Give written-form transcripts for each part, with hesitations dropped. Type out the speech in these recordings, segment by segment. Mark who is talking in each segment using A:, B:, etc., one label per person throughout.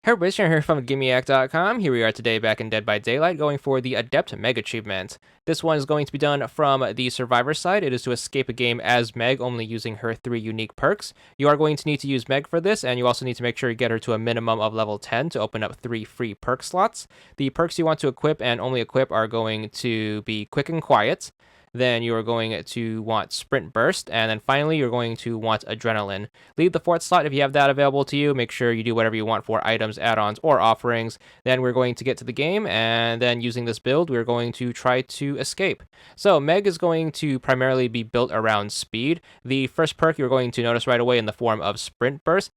A: Hey everybody, Sharon here from VidGamiac.com. Here we are today back in Dead by Daylight going for the Adept Meg achievement. This one is going to be done from the survivor side. It is to escape a game as Meg, only using her 3 unique perks. You are going to need to use Meg for this, and you also need to make sure you get her to a minimum of level 10 to open up 3 free perk slots. The perks you want to equip and only equip are going to be Quick and Quiet. Then you are going to want Sprint Burst, and then finally you're going to want Adrenaline. Leave the 4th slot if you have that available to you. Make sure you do whatever you want for items, add-ons, or offerings. Then we're going to get to the game, and then using this build, we're going to try to escape. So Meg is going to primarily be built around speed. The first perk you're going to notice right away in the form of Sprint Burst.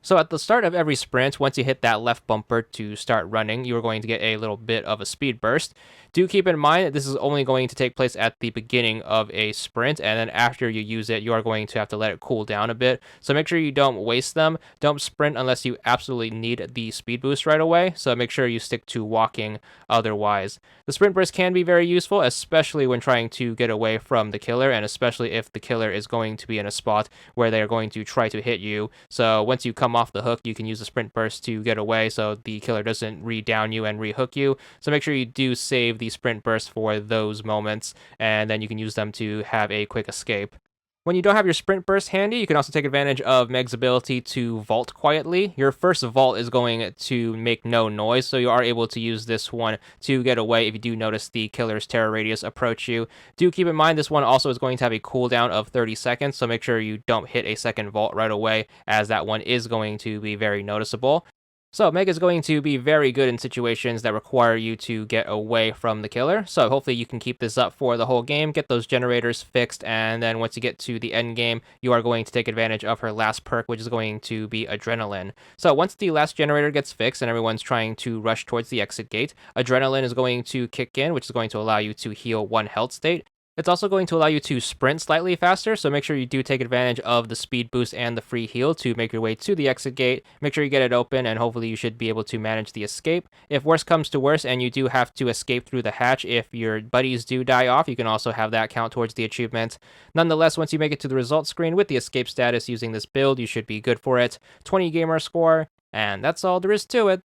A: So at the start of every sprint, once you hit that left bumper to start running, you are going to get a little bit of a speed burst. Do keep in mind that this is only going to take place at the beginning of a sprint, and then after you use it, you are going to have to let it cool down a bit. So make sure you don't waste them. Don't sprint unless you absolutely need the speed boost right away, so make sure you stick to walking otherwise. The sprint burst can be very useful, especially when trying to get away from the killer, and especially if the killer is going to be in a spot where they are going to try to hit you. So once you come off the hook, you can use the sprint burst to get away so the killer doesn't re-down you and re-hook you. So make sure you do save the sprint burst for those moments, and then you can use them to have a quick escape. When you don't have your sprint burst handy, you can also take advantage of Meg's ability to vault quietly. Your first vault is going to make no noise, so you are able to use this one to get away if you do notice the killer's terror radius approach you. Do keep in mind this one also is going to have a cooldown of 30 seconds, so make sure you don't hit a second vault right away, as that one is going to be very noticeable. So Meg is going to be very good in situations that require you to get away from the killer. So hopefully you can keep this up for the whole game, get those generators fixed, and then once you get to the end game, you are going to take advantage of her last perk, which is going to be Adrenaline. So once the last generator gets fixed and everyone's trying to rush towards the exit gate, Adrenaline is going to kick in, which is going to allow you to heal 1 health state. It's also going to allow you to sprint slightly faster, so make sure you do take advantage of the speed boost and the free heal to make your way to the exit gate. Make sure you get it open, and hopefully you should be able to manage the escape. If worse comes to worse and you do have to escape through the hatch, if your buddies do die off, you can also have that count towards the achievement. Nonetheless, once you make it to the results screen with the escape status using this build, you should be good for it. 20 gamer score, and that's all there is to it.